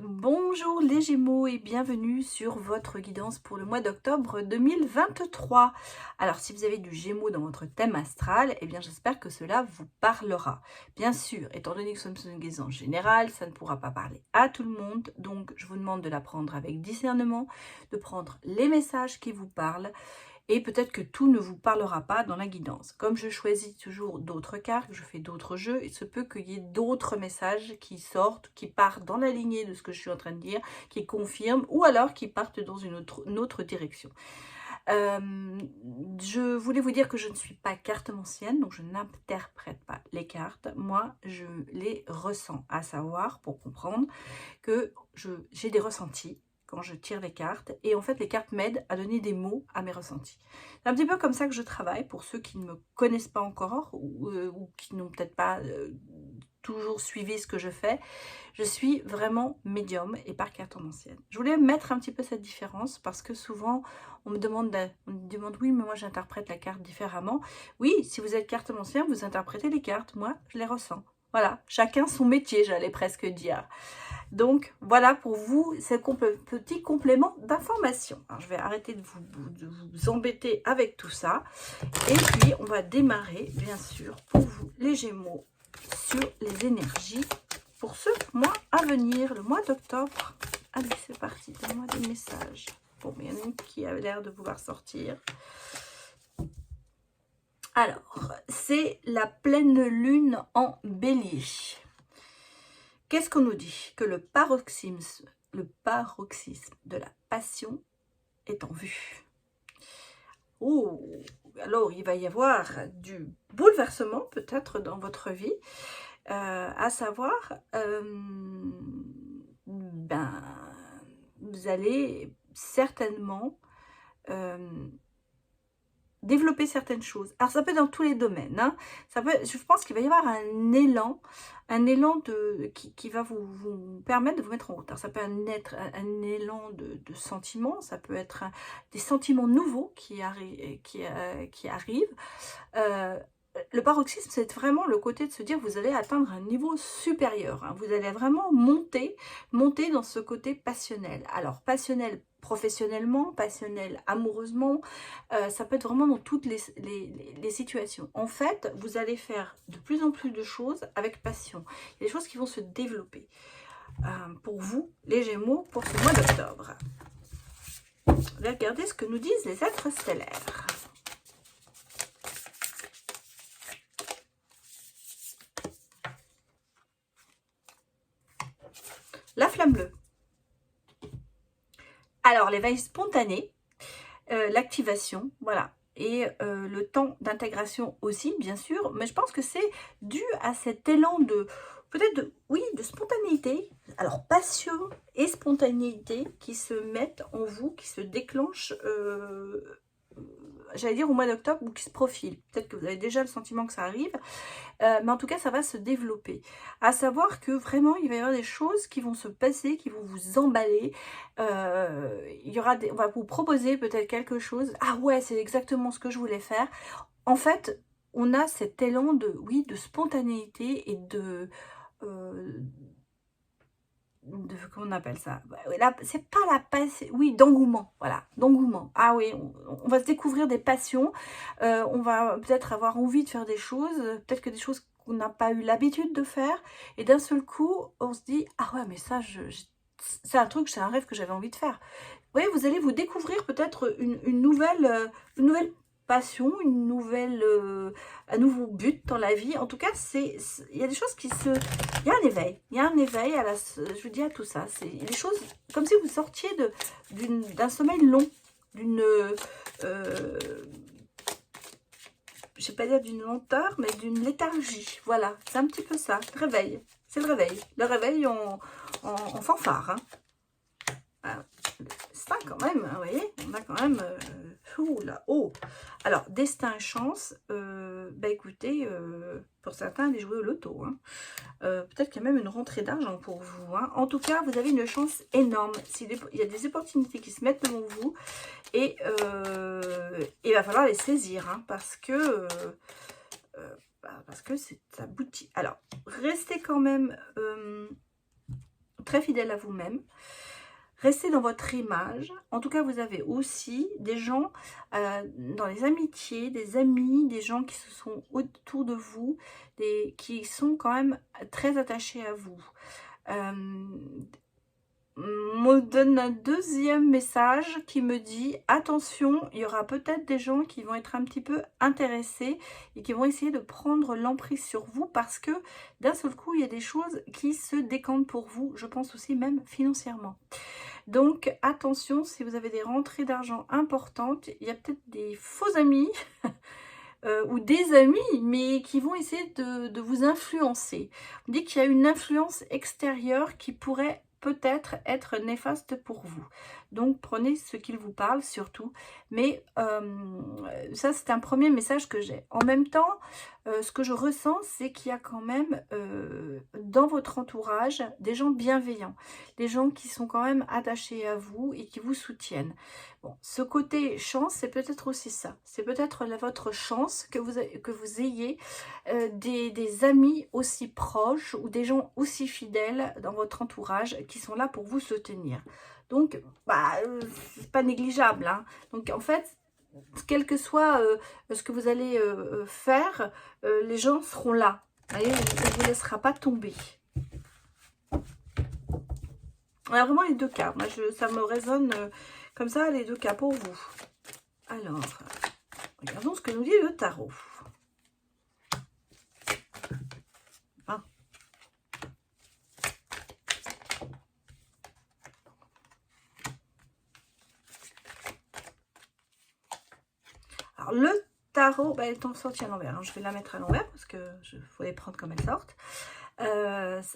Bonjour les Gémeaux et bienvenue sur votre guidance pour le mois d'octobre 2023. Alors si vous avez du Gémeaux dans votre thème astral, eh bien j'espère que cela vous parlera. Bien sûr, étant donné que nous sommes une guidance générale, ça ne pourra pas parler à tout le monde, donc je vous demande de la prendre avec discernement, de prendre les messages qui vous parlent. Et peut-être que tout ne vous parlera pas dans la guidance. Comme je choisis toujours d'autres cartes, je fais d'autres jeux, il se peut qu'il y ait d'autres messages qui sortent, qui partent dans la lignée de ce que je suis en train de dire, qui confirment, ou alors qui partent dans une autre direction. Je voulais vous dire que je ne suis pas cartomancienne, donc je n'interprète pas les cartes. Moi, je les ressens, à savoir, pour comprendre, que j'ai des ressentis quand je tire les cartes, et en fait les cartes m'aident à donner des mots à mes ressentis. C'est un petit peu comme ça que je travaille, pour ceux qui ne me connaissent pas encore, ou qui n'ont peut-être pas toujours suivi ce que je fais. Je suis vraiment médium et pas cartomancienne. Je voulais mettre un petit peu cette différence, parce que souvent on me demande oui mais moi j'interprète la carte différemment. Oui, si vous êtes cartomancien, vous interprétez les cartes, moi je les ressens. Voilà, chacun son métier, j'allais presque dire. Donc voilà pour vous, ce petit complément d'information. Alors je vais arrêter de vous embêter avec tout ça. Et puis on va démarrer bien sûr pour vous les Gémeaux sur les énergies pour ce mois à venir, le mois d'octobre. Allez, c'est parti, donne-moi des messages. Bon, mais il y en a une qui a l'air de vouloir sortir. Alors, c'est la pleine lune en bélier. Qu'est-ce qu'on nous dit? Que le paroxysme de la passion est en vue. Oh, alors il va y avoir du bouleversement peut-être dans votre vie, à savoir, vous allez certainement développer certaines choses. Alors ça peut être dans tous les domaines, hein. Je pense qu'il va y avoir un élan qui va vous permettre de vous mettre en route. Alors ça peut être un élan de sentiments, ça peut être des sentiments nouveaux qui arrivent. Le paroxysme, c'est vraiment le côté de se dire vous allez atteindre un niveau supérieur, hein. Vous allez vraiment monter dans ce côté passionnel. Alors passionnel professionnellement, passionnel amoureusement, ça peut être vraiment dans toutes les situations. En fait, vous allez faire de plus en plus de choses avec passion. Il y a des choses qui vont se développer pour vous, les Gémeaux, pour ce mois d'octobre. Regardez ce que nous disent les êtres stellaires. La flamme bleue. Alors, l'éveil spontané, l'activation, voilà. Et le temps d'intégration aussi, bien sûr. Mais je pense que c'est dû à cet élan de, peut-être, oui, de spontanéité. Alors, passion et spontanéité qui se mettent en vous, qui se déclenchent, j'allais dire au mois d'octobre, ou qui se profilent. Peut-être que vous avez déjà le sentiment que ça arrive. Mais en tout cas, ça va se développer. À savoir que vraiment, il va y avoir des choses qui vont se passer, qui vont vous emballer. On va vous proposer peut-être quelque chose. Ah ouais, c'est exactement ce que je voulais faire. En fait, on a cet élan de spontanéité et comment on appelle ça? Là, c'est pas la passion, oui, d'engouement, voilà, d'engouement. Ah oui, on va se découvrir des passions, on va peut-être avoir envie de faire des choses, peut-être que des choses qu'on n'a pas eu l'habitude de faire, et d'un seul coup, on se dit, ah ouais, mais ça, c'est un truc, c'est un rêve que j'avais envie de faire. Vous voyez, vous allez vous découvrir peut-être une nouvelle passion, un nouveau but dans la vie. En tout cas, il y a des choses il y a un éveil. Il y a un éveil je vous dis à tout ça. C'est des choses comme si vous sortiez d'un sommeil long, je sais pas dire d'une lenteur, mais d'une léthargie. Voilà, c'est un petit peu ça. Réveil, c'est le réveil. Le réveil en fanfare, hein. Ah, ça quand même, hein, vous voyez, on a quand même là-haut. Alors, destin et chance, écoutez, pour certains, allez jouer au loto, hein. Peut-être qu'il y a même une rentrée d'argent pour vous, hein. En tout cas, vous avez une chance énorme. Il y a des opportunités qui se mettent devant vous, et il va falloir les saisir, hein, parce que ça aboutit. Alors, restez quand même très fidèle à vous-même. Restez dans votre image. En tout cas, vous avez aussi des gens dans les amitiés, des amis, des gens qui se sont autour de vous, qui sont quand même très attachés à vous. Me donne un deuxième message qui me dit attention, il y aura peut-être des gens qui vont être un petit peu intéressés et qui vont essayer de prendre l'emprise sur vous parce que d'un seul coup il y a des choses qui se décantent pour vous, je pense aussi même financièrement. Donc attention, si vous avez des rentrées d'argent importantes, il y a peut-être des faux amis ou des amis, mais qui vont essayer de vous influencer. On dit qu'il y a une influence extérieure qui pourrait peut-être être néfaste pour vous. Donc prenez ce qu'il vous parle surtout. Mais ça c'est un premier message que j'ai. En même temps, ce que je ressens, c'est qu'il y a quand même dans votre entourage des gens bienveillants. Des gens qui sont quand même attachés à vous et qui vous soutiennent. Bon, ce côté chance, c'est peut-être aussi ça. C'est peut-être votre chance que vous ayez des amis aussi proches ou des gens aussi fidèles dans votre entourage qui sont là pour vous soutenir. Donc, c'est pas négligeable. Hein. Donc, en fait, quel que soit ce que vous allez faire, les gens seront là. Vous voyez, on ne vous laissera pas tomber. On a vraiment les deux cas. Moi, ça me résonne comme ça, les deux cas pour vous. Alors, regardons ce que nous dit le tarot. Ah. Alors, le tarot, elle est sortie à l'envers. Hein. Je vais la mettre à l'envers parce que faut les prendre comme elles sortent.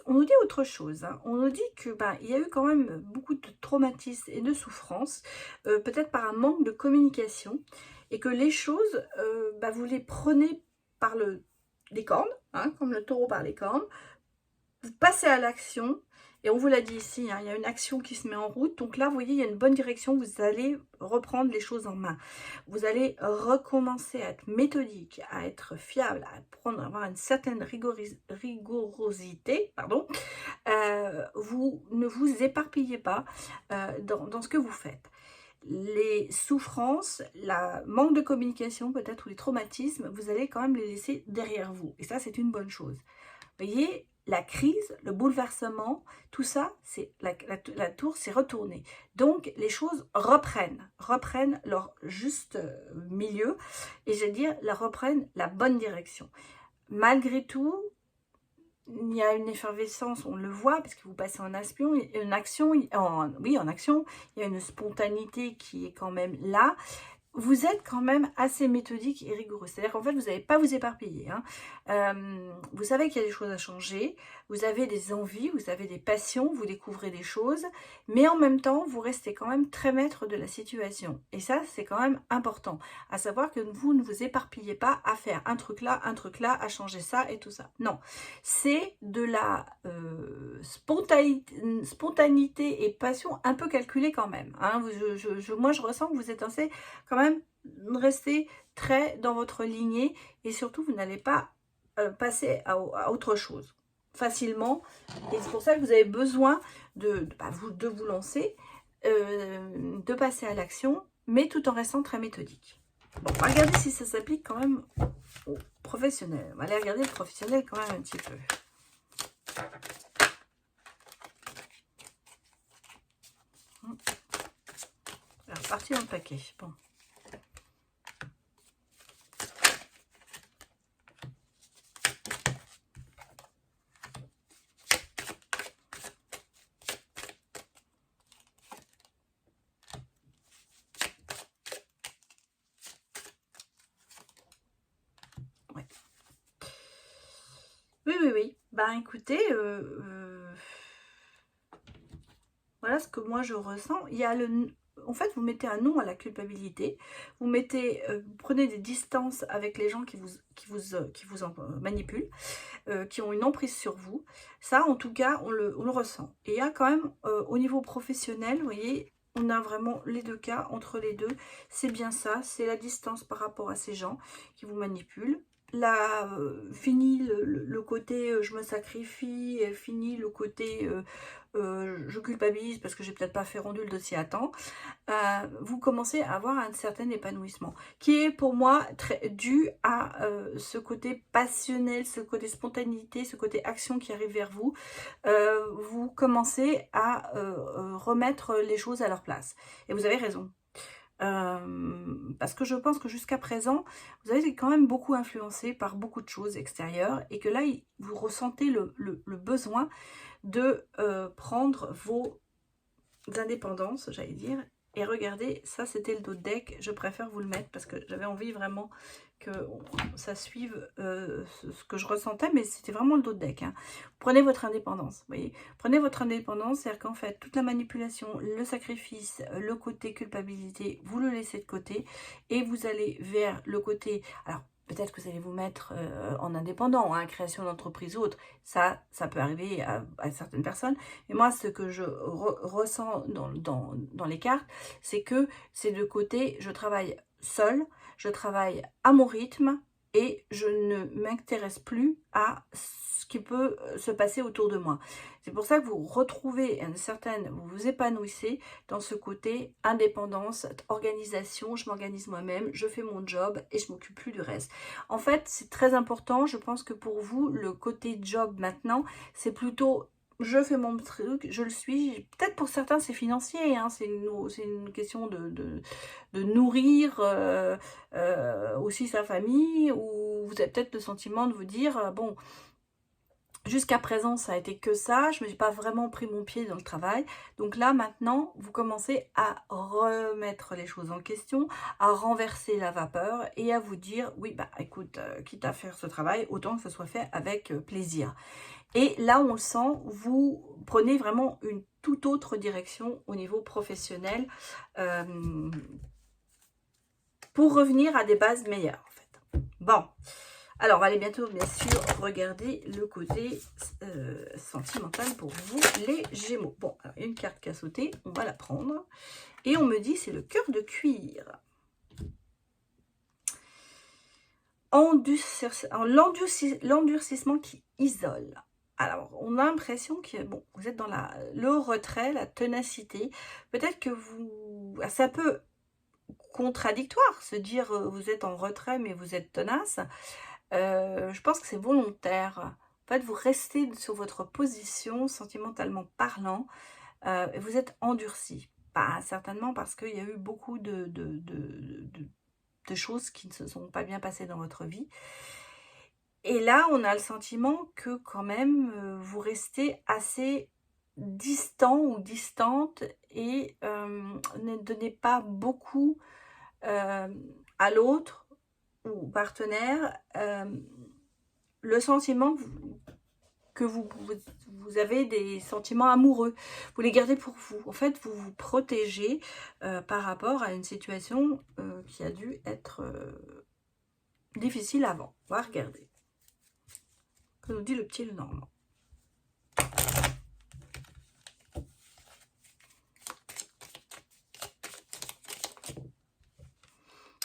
On nous dit autre chose. Hein. On nous dit que il y a eu quand même beaucoup de traumatismes et de souffrances, peut-être par un manque de communication, et que les choses, vous les prenez par les cornes, hein, comme le taureau par les cornes. Vous passez à l'action. Et on vous l'a dit ici, hein, il y a une action qui se met en route. Donc là, vous voyez, il y a une bonne direction. Vous allez reprendre les choses en main. Vous allez recommencer à être méthodique, à être fiable, à avoir une certaine rigorosité. Pardon. Vous ne vous éparpillez pas dans ce que vous faites. Les souffrances, le manque de communication peut-être, ou les traumatismes, vous allez quand même les laisser derrière vous. Et ça, c'est une bonne chose. Vous voyez, la crise, le bouleversement, tout ça, c'est la tour s'est retournée. Donc, les choses reprennent leur juste milieu, et je veux dire, reprennent la bonne direction. Malgré tout, il y a une effervescence, on le voit, parce que vous passez en action, il y a une spontanéité qui est quand même là. Vous êtes quand même assez méthodique et rigoureux. C'est-à-dire qu'en fait, vous n'allez pas vous éparpiller. Hein. Vous savez qu'il y a des choses à changer. Vous avez des envies, vous avez des passions, vous découvrez des choses. Mais en même temps, vous restez quand même très maître de la situation. Et ça, c'est quand même important. À savoir que vous ne vous éparpillez pas à faire un truc là, à changer ça et tout ça. Non. C'est de la spontanéité et passion un peu calculée quand même. Hein. Moi, je ressens que vous êtes assez quand même rester très dans votre lignée et surtout vous n'allez pas passer à autre chose facilement, et c'est pour ça que vous avez besoin de vous lancer, de passer à l'action, mais tout en restant très méthodique. Bon, on va regarder si ça s'applique quand même aux professionnels. On va aller regarder le professionnel quand même un petit peu. Alors, parti dans le paquet. Bon. Ouais. Oui. Écoutez, voilà ce que moi je ressens. Il y a en fait, vous mettez un nom à la culpabilité. Vous prenez des distances avec les gens qui vous manipulent, qui ont une emprise sur vous. Ça, en tout cas, on le ressent. Et il y a quand même, au niveau professionnel, vous voyez, on a vraiment les deux cas entre les deux. C'est bien ça, c'est la distance par rapport à ces gens qui vous manipulent. fini le côté je me sacrifie, et fini le côté je culpabilise parce que j'ai peut-être pas fait rendu le dossier à temps, vous commencez à avoir un certain épanouissement qui est pour moi très dû à ce côté passionnel, ce côté spontanéité, ce côté action qui arrive vers vous. Vous commencez à remettre les choses à leur place. Et vous avez raison. Parce que je pense que jusqu'à présent, vous avez été quand même beaucoup influencé par beaucoup de choses extérieures et que là, vous ressentez le besoin de prendre vos indépendances, j'allais dire. Et regardez, ça c'était le dos de deck, je préfère vous le mettre parce que j'avais envie vraiment que ça suive ce que je ressentais, mais c'était vraiment le dos de deck. Hein. Prenez votre indépendance, vous voyez. Prenez votre indépendance, c'est-à-dire qu'en fait, toute la manipulation, le sacrifice, le côté culpabilité, vous le laissez de côté et vous allez vers le côté... Alors, peut-être que vous allez vous mettre en indépendant, hein, création d'entreprise ou autre. Ça peut arriver à certaines personnes. Et moi, ce que je ressens dans les cartes, c'est que c'est de côté, je travaille seule, je travaille à mon rythme et je ne m'intéresse plus à ce qui peut se passer autour de moi. C'est pour ça que vous retrouvez une certaine, vous vous épanouissez dans ce côté indépendance, organisation, je m'organise moi-même, je fais mon job et je m'occupe plus du reste. En fait, c'est très important, je pense que pour vous, le côté job maintenant, c'est plutôt je fais mon truc, je le suis. Peut-être pour certains, c'est financier, hein, c'est une question de nourrir aussi sa famille, ou vous avez peut-être le sentiment de vous dire, bon, jusqu'à présent, ça a été que ça, je ne me suis pas vraiment pris mon pied dans le travail. Donc là, maintenant, vous commencez à remettre les choses en question, à renverser la vapeur et à vous dire, oui, bah écoute, quitte à faire ce travail, autant que ce soit fait avec plaisir. Et là, on le sent, vous prenez vraiment une toute autre direction au niveau professionnel pour revenir à des bases meilleures, en fait. Bon. Alors, on va aller bientôt, bien sûr, regarder le côté sentimental pour vous, les Gémeaux. Bon, alors, il y a une carte qui a sauté, on va la prendre. Et on me dit, c'est le cœur de cuir. L'endurcissement qui isole. Alors, on a l'impression que bon, vous êtes dans le retrait, la ténacité. Peut-être que vous... C'est un peu contradictoire, se dire vous êtes en retrait, mais vous êtes tenace. Je pense que c'est volontaire. En fait, vous restez sur votre position, sentimentalement parlant, et vous êtes endurci. Pas certainement parce qu'il y a eu beaucoup de choses qui ne se sont pas bien passées dans votre vie. Et là, on a le sentiment que quand même, vous restez assez distant ou distante et ne donnez pas beaucoup à l'autre ou partenaire le sentiment que vous avez des sentiments amoureux. Vous les gardez pour vous. En fait, vous vous protégez par rapport à une situation qui a dû être difficile avant. On va regarder. Que nous dit le petit Lenormand.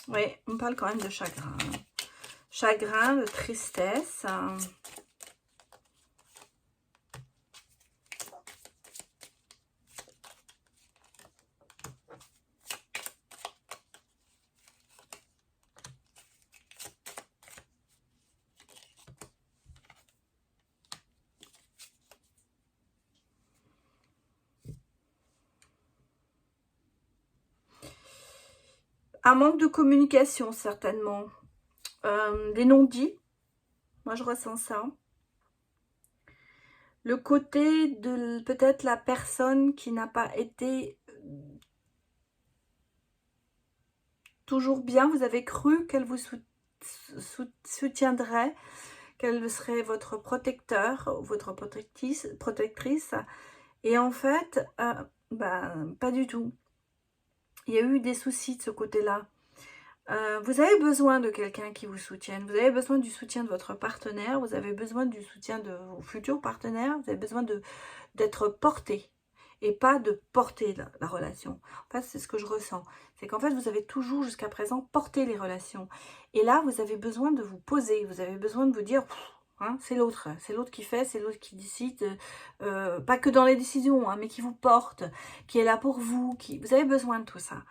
Oui, on parle quand même de chagrin. Chagrin, de tristesse. Un manque de communication, certainement. Des non-dits. Moi, je ressens ça. Le côté de peut-être la personne qui n'a pas été toujours bien. Vous avez cru qu'elle vous soutiendrait, qu'elle serait votre protecteur, votre protectrice. Et en fait, pas du tout. Il y a eu des soucis de ce côté-là. Vous avez besoin de quelqu'un qui vous soutienne. Vous avez besoin du soutien de votre partenaire. Vous avez besoin du soutien de vos futurs partenaires. Vous avez besoin d'être porté. et pas de porter la relation. En fait, c'est ce que je ressens. C'est qu'en fait, vous avez toujours jusqu'à présent porté les relations. Et là, vous avez besoin de vous poser, vous avez besoin de vous dire, hein, c'est l'autre qui fait, c'est l'autre qui décide, pas que dans les décisions, hein, mais qui vous porte, qui est là pour vous, vous avez besoin de tout ça.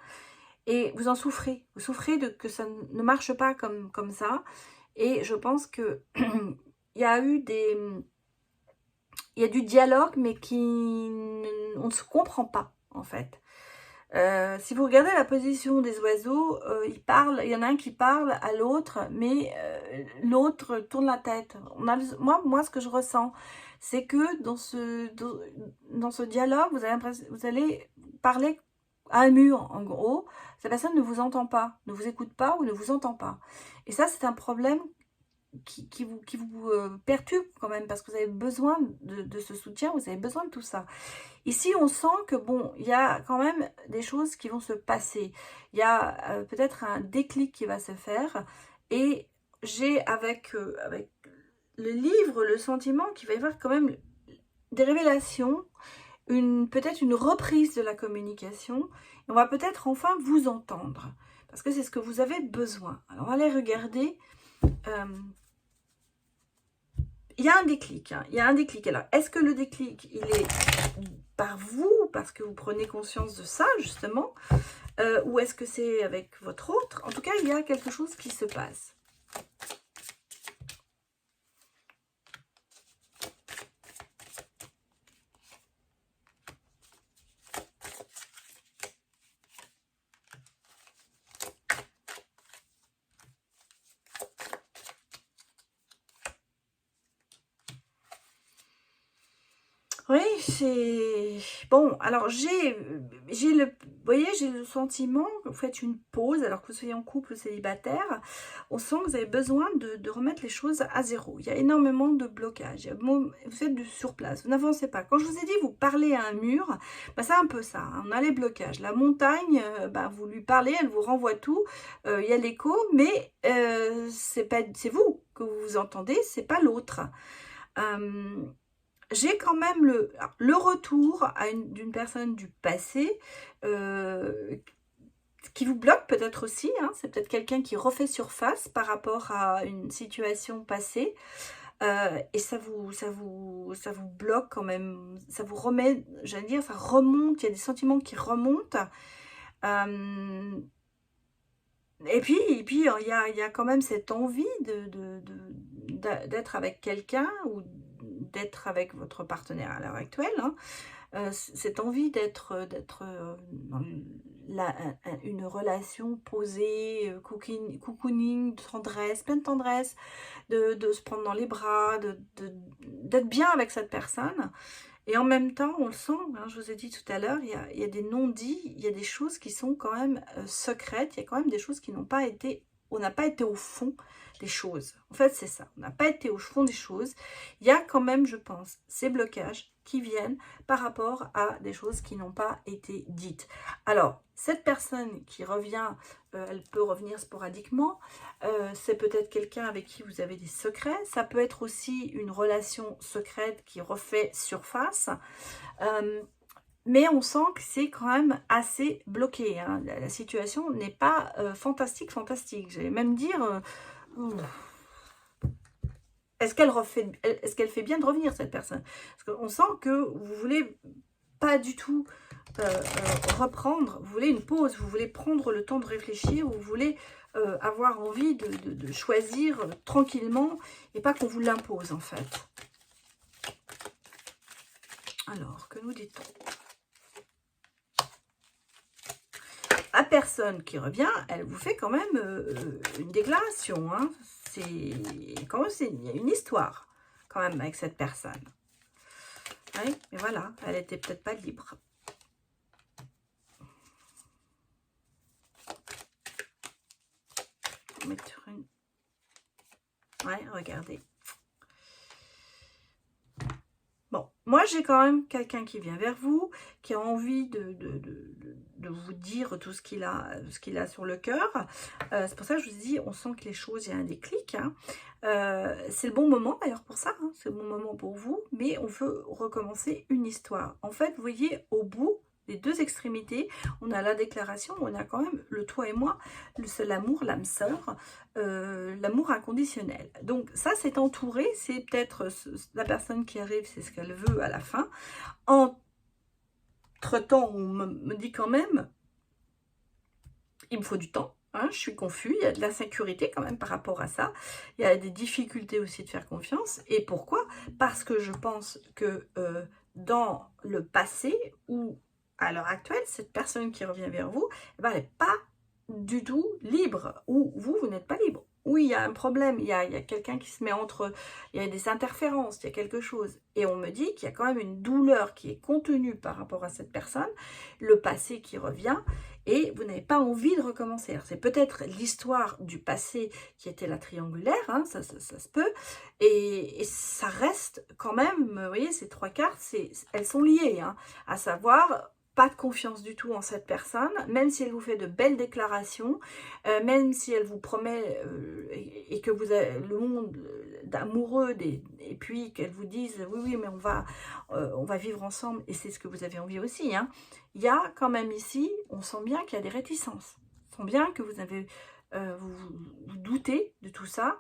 Et vous en souffrez, vous souffrez de que ça ne marche pas comme ça. Et je pense que il y a eu il y a du dialogue, mais on ne se comprend pas, en fait. Si vous regardez la position des oiseaux, il y en a un qui parle à l'autre, mais l'autre tourne la tête. Moi, ce que je ressens, c'est que dans ce dialogue, vous allez parler à un mur, en gros. Cette personne ne vous entend pas, ne vous écoute pas ou ne vous entend pas. Et ça, c'est un problème qui vous perturbe quand même, parce que vous avez besoin de ce soutien, vous avez besoin de tout ça. Ici, on sent que bon, il y a quand même des choses qui vont se passer. Il y a peut-être un déclic qui va se faire. Et j'ai avec le livre le sentiment qu'il va y avoir quand même des révélations, peut-être une reprise de la communication. Et on va peut-être enfin vous entendre. Parce que c'est ce que vous avez besoin. Alors, on va aller regarder. Il y a un déclic, hein, il y a un déclic. Alors, est-ce que le déclic, il est par vous, parce que vous prenez conscience de ça, justement, ou est-ce que c'est avec votre autre? En tout cas, il y a quelque chose qui se passe. Oui, c'est... Bon, alors vous voyez, j'ai le sentiment que vous faites une pause, alors que vous soyez en couple ou célibataire, on sent que vous avez besoin de remettre les choses à zéro. Il y a énormément de blocages, vous êtes sur place, vous n'avancez pas. Quand je vous ai dit, vous parlez à un mur, bah, c'est un peu ça, hein, on a les blocages. La montagne, bah, vous lui parlez, elle vous renvoie tout, il y a l'écho, mais c'est vous que vous entendez, c'est pas l'autre. J'ai quand même le retour d'une personne du passé qui vous bloque peut-être aussi, hein, c'est peut-être quelqu'un qui refait surface par rapport à une situation passée, et ça vous bloque quand même, ça vous remet, j'allais dire, ça remonte, il y a des sentiments qui remontent, et puis il y a quand même cette envie d'être avec quelqu'un ou d'être avec votre partenaire à l'heure actuelle, hein, cette envie d'être dans une relation posée, cocooning, de tendresse, pleine de tendresse, de se prendre dans les bras, d'être bien avec cette personne. Et en même temps, on le sent, hein, je vous ai dit tout à l'heure, il y a des non-dits, il y a des choses qui sont quand même secrètes, il y a quand même des choses qui n'ont pas été, on n'a pas été au fond des choses. En fait, c'est ça, on n'a pas été au fond des choses. Il y a quand même, je pense, ces blocages qui viennent par rapport à des choses qui n'ont pas été dites. Alors, cette personne qui revient, elle peut revenir sporadiquement, c'est peut-être quelqu'un avec qui vous avez des secrets, ça peut être aussi une relation secrète qui refait surface, mais on sent que c'est quand même assez bloqué, hein. La situation n'est pas fantastique, je vais même dire, est-ce qu'elle fait bien de revenir, cette personne? Parce qu'on sent que vous voulez pas du tout reprendre, vous voulez une pause, vous voulez prendre le temps de réfléchir, vous voulez avoir envie de choisir tranquillement et pas qu'on vous l'impose en fait. Alors, que nous dit-on? La personne qui revient, elle vous fait quand même une déclaration, hein. Quand même, il y a une histoire quand même avec cette personne. Oui, mais voilà, elle était peut-être pas libre. Mettre une... Ouais, regardez. Bon, moi, j'ai quand même quelqu'un qui vient vers vous, qui a envie de vous dire tout ce qu'il a sur le cœur. C'est pour ça que je vous dis, on sent que les choses, il y a un déclic. Hein. C'est le bon moment d'ailleurs pour ça, hein, c'est le bon moment pour vous, mais on veut recommencer une histoire. En fait, vous voyez, au bout des deux extrémités, on a la déclaration, on a quand même le toi et moi, c'est l'amour, l'âme sœur, l'amour inconditionnel. Donc ça, c'est entouré, c'est peut-être la personne qui arrive, c'est ce qu'elle veut à la fin. Entre-temps, on me dit quand même, il me faut du temps. Hein, je suis confus, il y a de l'insécurité quand même par rapport à ça. Il y a des difficultés aussi de faire confiance. Et pourquoi? Parce que je pense que dans le passé ou à l'heure actuelle, cette personne qui revient vers vous, eh ben, elle n'est pas du tout libre. Ou vous n'êtes pas libre. Oui, il y a un problème, il y a quelqu'un qui se met entre... Il y a des interférences, il y a quelque chose. Et on me dit qu'il y a quand même une douleur qui est contenue par rapport à cette personne, le passé qui revient, et vous n'avez pas envie de recommencer. C'est peut-être l'histoire du passé qui était la triangulaire, hein, ça se peut, et ça reste quand même, vous voyez, ces trois cartes, elles sont liées, hein, à savoir... Pas de confiance du tout en cette personne, même si elle vous fait de belles déclarations, même si elle vous promet et que vous avez le monde d'amoureux, et puis qu'elle vous dise oui, oui, mais on va vivre ensemble, et c'est ce que vous avez envie aussi. Hein. Il y a quand même ici, on sent bien qu'il y a des réticences. On sent bien que vous avez, vous doutez de tout ça.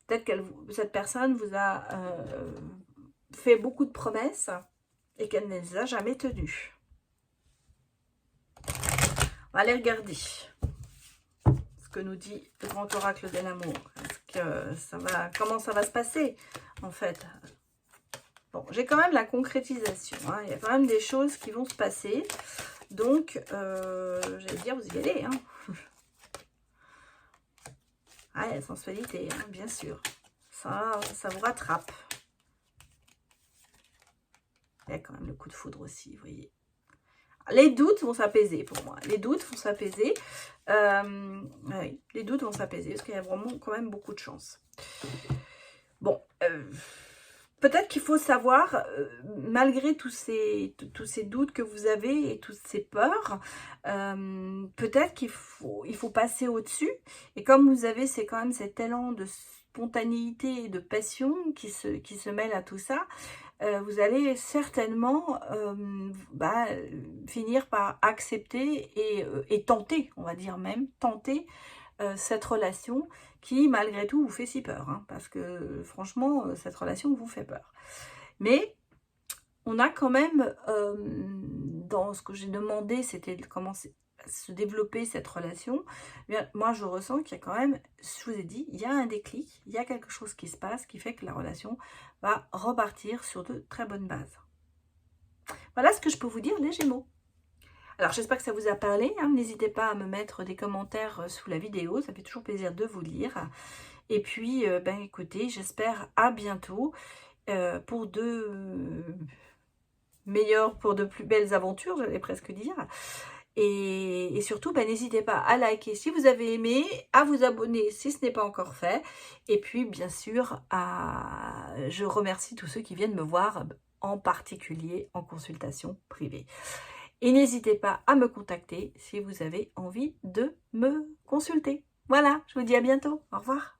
Peut-être que cette personne vous a fait beaucoup de promesses, et qu'elle ne les a jamais tenues. On va aller regarder ce que nous dit le grand oracle de l'amour. Comment ça va se passer, en fait? Bon, j'ai quand même la concrétisation. Hein. Il y a quand même des choses qui vont se passer. Donc, j'allais dire, vous y allez. Hein. Ah, la sensualité, hein, bien sûr. Ça vous rattrape. Il y a quand même le coup de foudre aussi, vous voyez. Les doutes vont s'apaiser pour moi. Les doutes vont s'apaiser. Oui, les doutes vont s'apaiser parce qu'il y a vraiment quand même beaucoup de chance. Bon, peut-être qu'il faut savoir, malgré tous ces doutes que vous avez et toutes ces peurs, peut-être qu'il faut passer au-dessus. Et comme vous avez, c'est quand même cet élan de spontanéité et de passion qui se mêle à tout ça, vous allez certainement finir par accepter et tenter, on va dire même, tenter cette relation qui, malgré tout, vous fait si peur. Hein, parce que, franchement, cette relation vous fait peur. Mais on a quand même, dans ce que j'ai demandé, c'était de commencer à se développer cette relation. Bien, moi, je ressens qu'il y a quand même, je vous ai dit, il y a un déclic, il y a quelque chose qui se passe qui fait que la relation va repartir sur de très bonnes bases. Voilà ce que je peux vous dire, les Gémeaux. Alors, j'espère que ça vous a parlé. Hein. N'hésitez pas à me mettre des commentaires sous la vidéo. Ça fait toujours plaisir de vous lire. Et puis, écoutez, j'espère à bientôt pour de plus belles aventures, j'allais presque dire. Et surtout, n'hésitez pas à liker si vous avez aimé, à vous abonner si ce n'est pas encore fait. Et puis, bien sûr, je remercie tous ceux qui viennent me voir, en particulier en consultation privée. Et n'hésitez pas à me contacter si vous avez envie de me consulter. Voilà, je vous dis à bientôt. Au revoir.